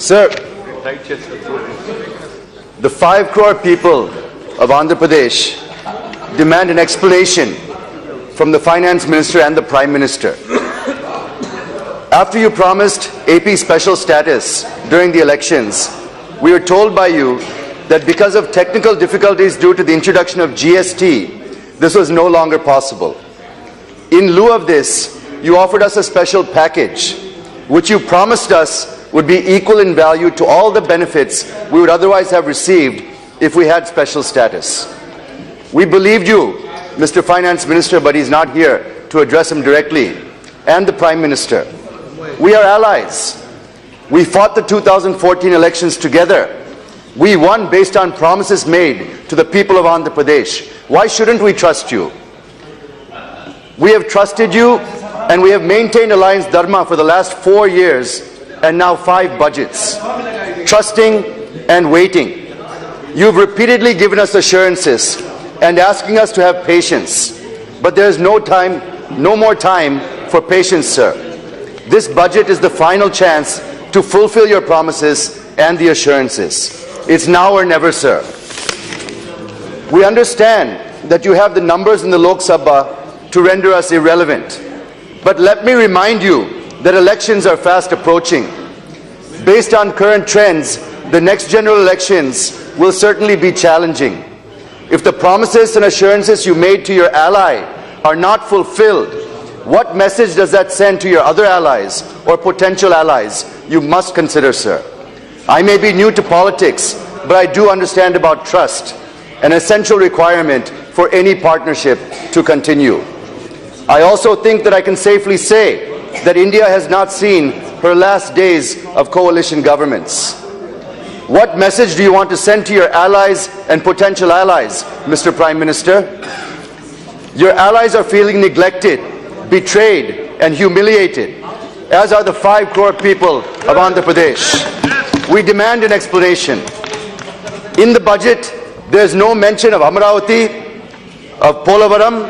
Sir, the 5 crore people of Andhra Pradesh demand an explanation from the Finance Minister and the Prime Minister. After you promised AP special status during the elections, we were told by you that because of technical difficulties due to the introduction of GST, this was no longer possible. In lieu of this, you offered us a special package, which you promised us would be equal in value to all the benefits we would otherwise have received if we had special status. We believed you, Mr. Finance Minister, but he's not here to address him directly, and the Prime Minister. We are allies. We fought the 2014 elections together. We won based on promises made to the people of Andhra Pradesh. Why shouldn't we trust you? We have trusted you, and we have maintained alliance dharma for the last 4 years and now 5 budgets, trusting and waiting. You've repeatedly given us assurances and asking us to have patience, but there is no more time for patience, sir. This budget is the final chance to fulfill your promises and the assurances. It's now or never, sir. We understand that you have the numbers in the Lok Sabha to render us irrelevant, but let me remind you that elections are fast approaching. Based on current trends, the next general elections will certainly be challenging. If the promises and assurances you made to your ally are not fulfilled, what message does that send to your other allies or potential allies? You must consider, sir. I may be new to politics, but I do understand about trust, an essential requirement for any partnership to continue. I also think that I can safely say that India has not seen her last days of coalition governments. What message do you want to send to your allies and potential allies, Mr. Prime Minister? Your allies are feeling neglected, betrayed, and humiliated, as are the 5 crore people of Andhra Pradesh. We demand an explanation. In the budget, there is no mention of Amaravati, of Polavaram,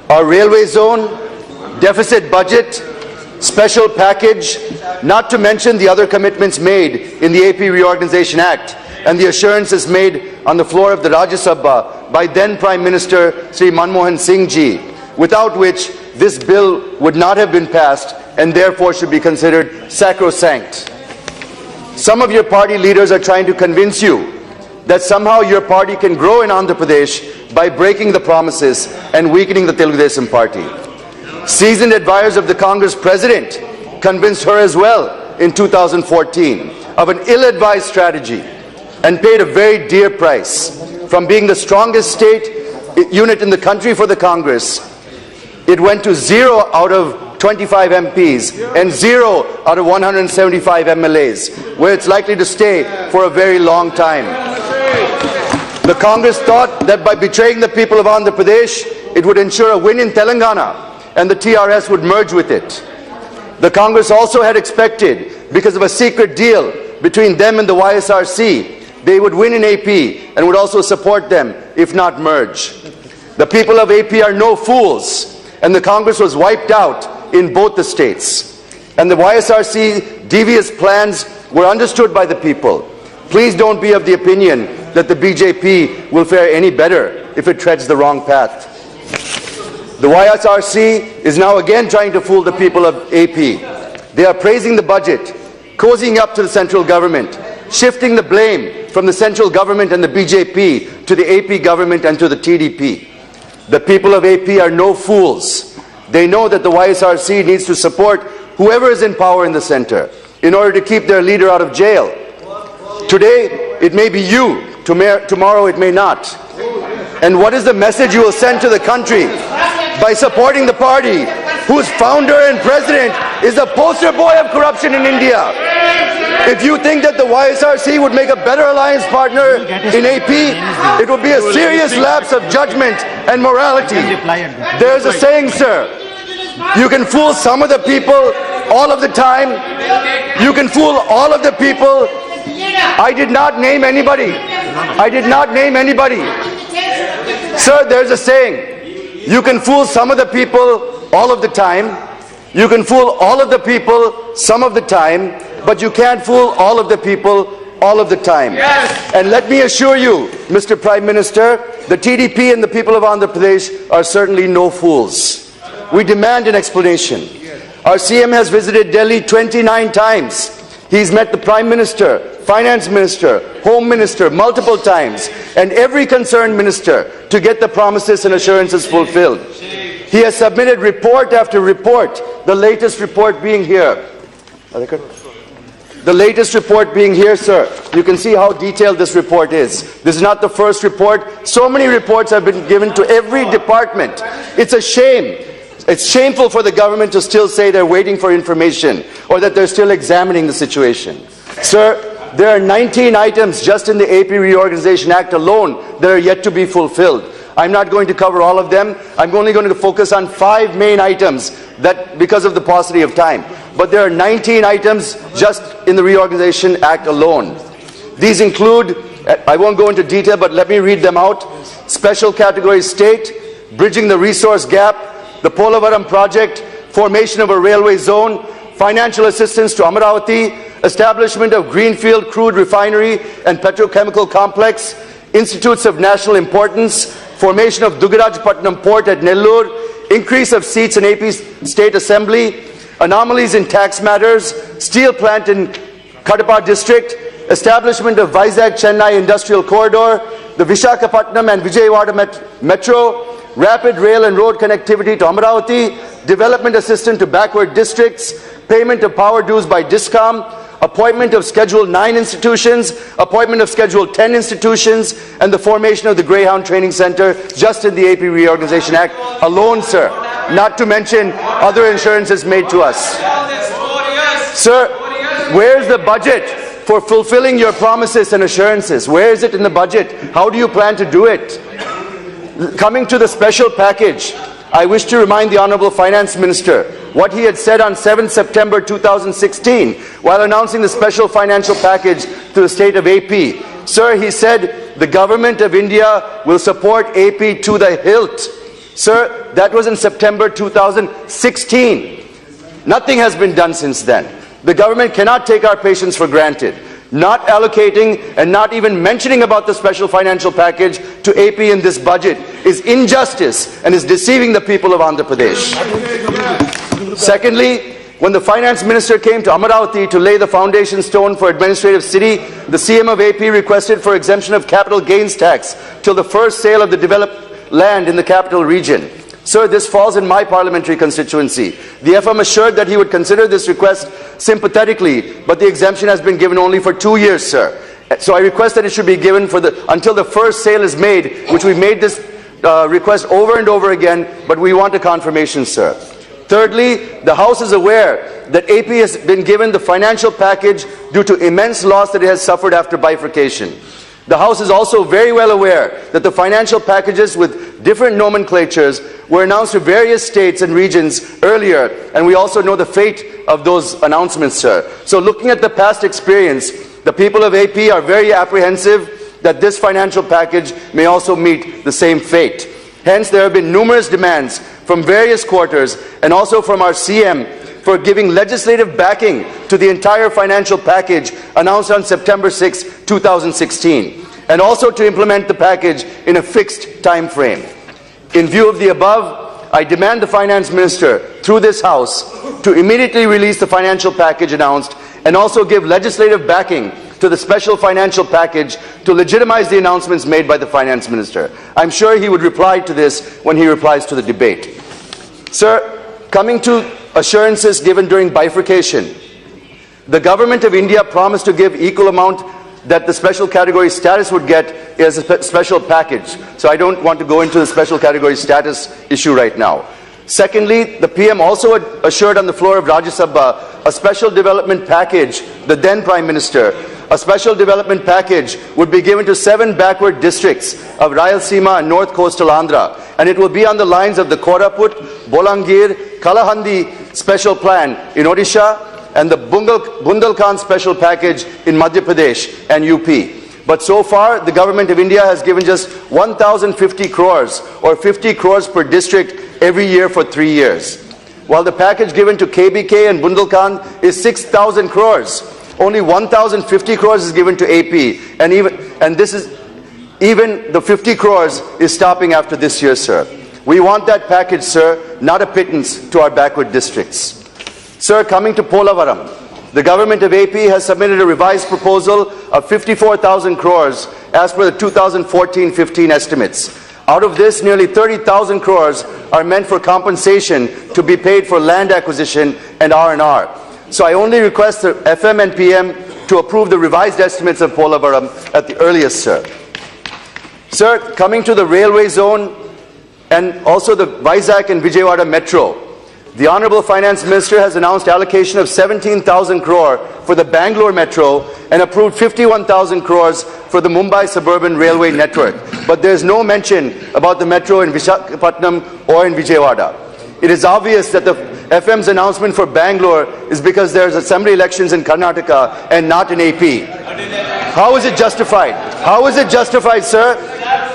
our railway zone, deficit budget, special package, not to mention the other commitments made in the AP Reorganization Act and the assurances made on the floor of the Rajya Sabha by then Prime Minister Sri Manmohan Singh ji, without which this bill would not have been passed and therefore should be considered sacrosanct. Some of your party leaders are trying to convince you that somehow your party can grow in Andhra Pradesh by breaking the promises and weakening the Telugu Desam party. Seasoned advisors of the Congress president convinced her as well in 2014 of an ill-advised strategy and paid a very dear price. From being the strongest state unit in the country for the Congress, it went to 0 out of 25 MPs and 0 out of 175 MLAs, where it's likely to stay for a very long time. The Congress thought that by betraying the people of Andhra Pradesh, it would ensure a win in Telangana, and the TRS would merge with it. The Congress also had expected, because of a secret deal between them and the YSRC, they would win in AP and would also support them, if not merge. The people of AP are no fools, and the Congress was wiped out in both the states. And the YSRC devious plans were understood by the people. Please don't be of the opinion that the BJP will fare any better if it treads the wrong path. The YSRC is now again trying to fool the people of AP. They are praising the budget, cozying up to the central government, shifting the blame from the central government and the BJP to the AP government and to the TDP. The people of AP are no fools. They know that the YSRC needs to support whoever is in power in the center in order to keep their leader out of jail. Today, it may be you. Tomorrow, it may not. And what is the message you will send to the country by supporting the party whose founder and president is the poster boy of corruption in India? If you think that the YSRC would make a better alliance partner in AP, it would be a serious lapse of judgment and morality. There's a saying, sir, you can fool some of the people all of the time. You can fool all of the people. I did not name anybody. I did not name anybody. Sir, there's a saying, you can fool some of the people all of the time. You can fool all of the people some of the time. but you can't fool all of the people all of the time. Yes. And let me assure you, Mr. Prime Minister, the TDP and the people of Andhra Pradesh are certainly no fools. We demand an explanation. Our CM has visited Delhi 29 times. He's met the Prime Minister, Finance Minister, Home Minister multiple times, and every concerned minister to get the promises and assurances fulfilled. He has submitted report after report, the latest report being here. The latest report being here, sir. You can see how detailed this report is. This is not the first report. So many reports have been given to every department. It's a shame. It's shameful for the government to still say they're waiting for information or that they're still examining the situation. Sir, there are 19 items just in the AP Reorganization Act alone that are yet to be fulfilled. I'm not going to cover all of them. I'm only going to focus on 5 main items that because of the paucity of time. But there are 19 items just in the Reorganization Act alone. These include, I won't go into detail, but let me read them out. Special category state, bridging the resource gap, the Polavaram project, formation of a railway zone, financial assistance to Amaravati, establishment of greenfield crude refinery and petrochemical complex, institutes of national importance, formation of Dugarajpatnam port at Nellore, increase of seats in AP State Assembly, anomalies in tax matters, steel plant in Kadapa district, establishment of Vizag-Chennai industrial corridor, the Visakhapatnam and Vijayawada metro, rapid rail and road connectivity to Amaravati, development assistance to backward districts, payment of power dues by DISCOM, appointment of Schedule 9 institutions, appointment of Schedule 10 institutions, and the formation of the Greyhound Training Center just in the AP Reorganization Act alone, sir. Not to mention other assurances made to us. Sir, where's the budget for fulfilling your promises and assurances? Where is it in the budget? How do you plan to do it? Coming to the special package, I wish to remind the Honourable Finance Minister what he had said on 7 September 2016 while announcing the special financial package to the state of AP. Sir, he said the government of India will support AP to the hilt. Sir, that was in September 2016. Nothing has been done since then. The government cannot take our patience for granted. Not allocating and not even mentioning about the special financial package to AP in this budget is injustice and is deceiving the people of Andhra Pradesh. Secondly, when the Finance Minister came to Amaravati to lay the foundation stone for administrative city, the CM of AP requested for exemption of capital gains tax till the first sale of the developed land in the capital region. Sir, this falls in my parliamentary constituency. The FM assured that he would consider this request sympathetically, but the exemption has been given only for 2 years, sir. So I request that it should be given for until the first sale is made, which we made this request over and over again, but we want a confirmation, sir. Thirdly, the House is aware that AP has been given the financial package due to immense loss that it has suffered after bifurcation. The House is also very well aware that the financial packages with different nomenclatures were announced to various states and regions earlier, and we also know the fate of those announcements, sir. So looking at the past experience, the people of AP are very apprehensive that this financial package may also meet the same fate. Hence, there have been numerous demands from various quarters and also from our CM for giving legislative backing to the entire financial package announced on September 6, 2016, and also to implement the package in a fixed time frame. In view of the above, I demand the Finance Minister, through this House, to immediately release the financial package announced and also give legislative backing to the special financial package to legitimize the announcements made by the Finance Minister. I'm sure he would reply to this when he replies to the debate. Sir, coming to assurances given during bifurcation, the Government of India promised to give equal amount that the special category status would get as a special package. So I don't want to go into the special category status issue right now. Secondly, the PM also assured on the floor of Rajya Sabha a special development package, the then Prime Minister, a special development package would be given to 7 backward districts of Rayalaseema and North Coastal Andhra, and it will be on the lines of the Koraput, Bolangir, Kalahandi special plan in Odisha and the Bundelkhand special package in Madhya Pradesh and UP. But so far, the Government of India has given just 1,050 crores or 50 crores per district every year for 3 years. while the package given to KBK and Bundelkhand is 6,000 crores. Only 1,050 crores is given to AP, and this is even the 50 crores is stopping after this year, sir. We want that package, sir, not a pittance to our backward districts. Sir, coming to Polavaram, the government of AP has submitted a revised proposal of 54,000 crores as per the 2014-15 estimates. Out of this, nearly 30,000 crores are meant for compensation to be paid for land acquisition and R&R. So I only request the FM and PM to approve the revised estimates of Polavaram at the earliest, sir. Sir, coming to the railway zone and also the Vizag and Vijayawada Metro, the Honourable Finance Minister has announced allocation of 17,000 crore for the Bangalore Metro and approved 51,000 crores for the Mumbai Suburban Railway Network. But there is no mention about the Metro in Visakhapatnam or in Vijayawada. It is obvious that the FM's announcement for Bangalore is because there is assembly elections in Karnataka and not in AP. How is it justified? How is it justified, sir?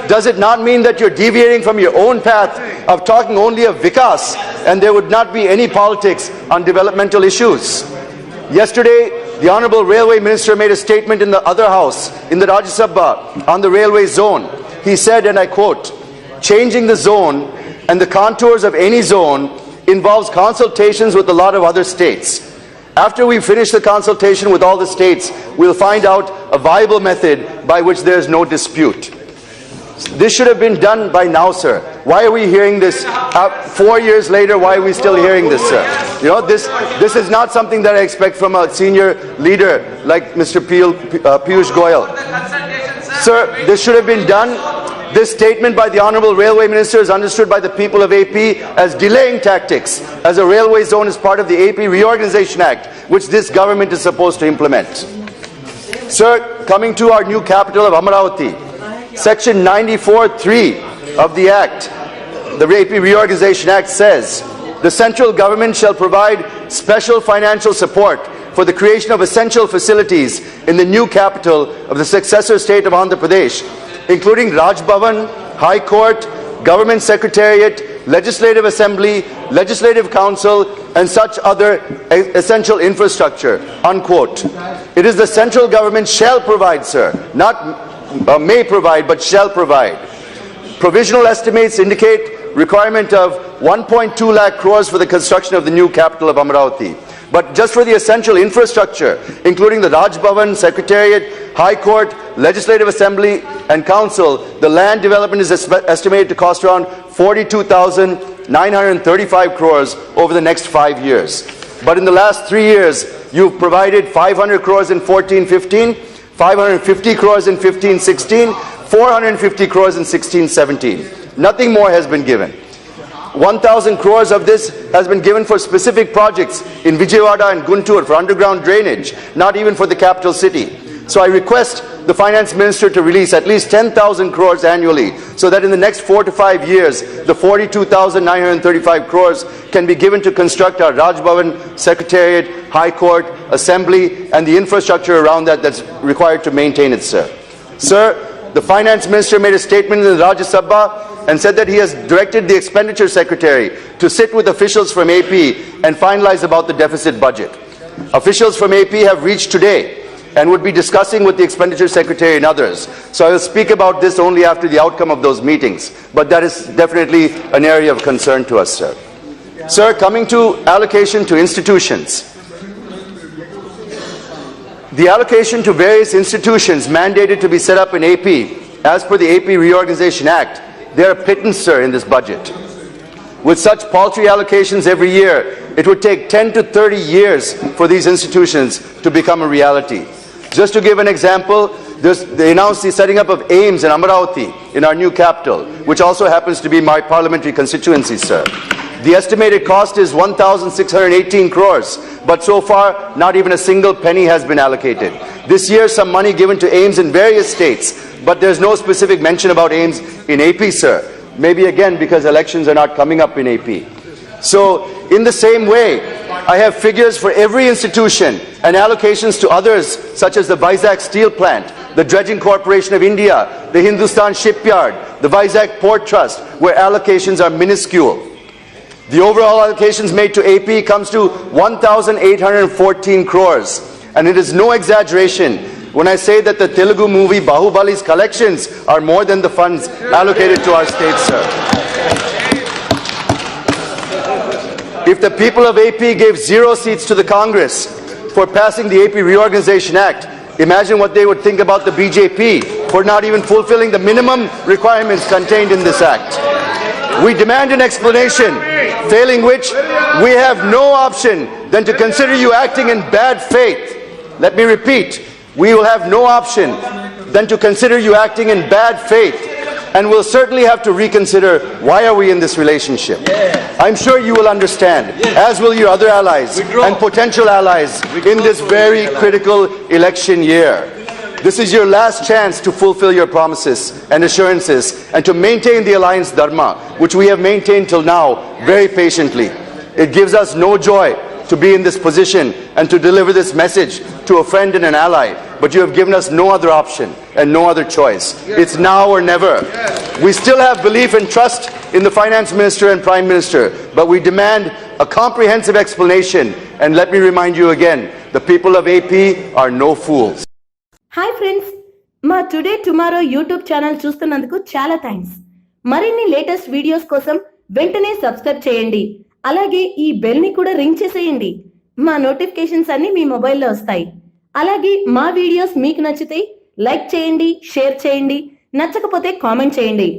Does it not mean that you're deviating from your own path of talking only of Vikas and there would not be any politics on developmental issues? Yesterday, the Honourable Railway Minister made a statement in the other house, in the Rajya Sabha, on the railway zone. He said, and I quote, "Changing the zone and the contours of any zone involves consultations with a lot of other states. After we finish the consultation with all the states, we'll find out a viable method by which there is no dispute." This should have been done by now, sir. Why are we hearing this 4 years later? Why are we still hearing this, sir? You know, this is not something that I expect from a senior leader like Mr. Piyush Goyal. Sir, this should have been done. This statement by the Honourable Railway Minister is understood by the people of AP as delaying tactics, as a railway zone is part of the AP Reorganization Act, which this government is supposed to implement. Sir, coming to our new capital of Amaravati, Section 94(3) of the Act, the AP Reorganization Act says, the central government shall provide special financial support for the creation of essential facilities in the new capital of the successor state of Andhra Pradesh, including Raj Bhavan, High Court, Government Secretariat, Legislative Assembly, Legislative Council, and such other essential infrastructure, unquote. It is the central government shall provide, sir, not may provide, but shall provide. Provisional estimates indicate requirement of 1.2 lakh crores for the construction of the new capital of Amaravati. But just for the essential infrastructure, including the Raj Bhavan, Secretariat, High Court, Legislative Assembly and Council, the land development is estimated to cost around 42,935 crores over the next 5 years. But in the last 3 years, you've provided 500 crores in 14-15, 550 crores in 15-16, 450 crores in 16-17. Nothing more has been given. 1,000 crores of this has been given for specific projects in Vijayawada and Guntur for underground drainage, not even for the capital city. So I request the Finance Minister to release at least 10,000 crores annually so that in the next 4 to 5 years, the 42,935 crores can be given to construct our Raj Bhavan, Secretariat, High Court, Assembly, and the infrastructure around that that's required to maintain it, sir. Sir, the Finance Minister made a statement in the Rajya Sabha and said that he has directed the Expenditure Secretary to sit with officials from AP and finalize about the deficit budget. Officials from AP have reached today and would be discussing with the Expenditure Secretary and others. So I will speak about this only after the outcome of those meetings. But that is definitely an area of concern to us, sir. Sir, coming to allocation to institutions. The allocation to various institutions mandated to be set up in AP, as per the AP Reorganization Act, they are a pittance, sir, in this budget. With such paltry allocations every year, it would take 10 to 30 years for these institutions to become a reality. Just to give an example, they announced the setting up of AIIMS in Amaravati, in our new capital, which also happens to be my parliamentary constituency, sir. The estimated cost is 1,618 crores, but so far, not even a single penny has been allocated. This year, some money given to AIIMS in various states, but there's no specific mention about AIIMS in AP, sir. Maybe again because elections are not coming up in AP. So, in the same way, I have figures for every institution and allocations to others, such as the Vizag Steel Plant, the Dredging Corporation of India, the Hindustan Shipyard, the Vizag Port Trust, where allocations are minuscule. The overall allocations made to AP comes to 1,814 crores. And it is no exaggeration when I say that the Telugu movie Bahubali's collections are more than the funds allocated to our state, sir. If the people of AP gave 0 seats to the Congress for passing the AP Reorganization Act, imagine what they would think about the BJP for not even fulfilling the minimum requirements contained in this act. We demand an explanation, failing which we have no option than to consider you acting in bad faith. Let me repeat, we will have no option than to consider you acting in bad faith, and we'll certainly have to reconsider why are we in this relationship. I'm sure you will understand, as will your other allies and potential allies in this very critical election year. This is your last chance to fulfill your promises and assurances and to maintain the alliance dharma, which we have maintained till now very patiently. It gives us no joy to be in this position and to deliver this message to a friend and an ally, but you have given us no other option and no other choice. It's now or never. We still have belief and trust in the Finance Minister and Prime Minister, but we demand a comprehensive explanation. And let me remind you again, the people of AP are no fools. Hi friends, మా today tomorrow YouTube channel చూస్తున్నందుకు చాలా thanks. మరిన్ని latest videos కోసం వెంటనే subscribe చేయండి. అలాగే ఈ bell ని కూడా రింగ్ చేసేయండి. మా నోటిఫికేషన్స్ అన్ని మీ మొబైల్లో వస్తాయి. అలాగే మా వీడియోస్ మీకు నచ్చితే లైక్ చేయండి, షేర్ చేయండి, నచ్చకపోతే కామెంట్ చేయండి.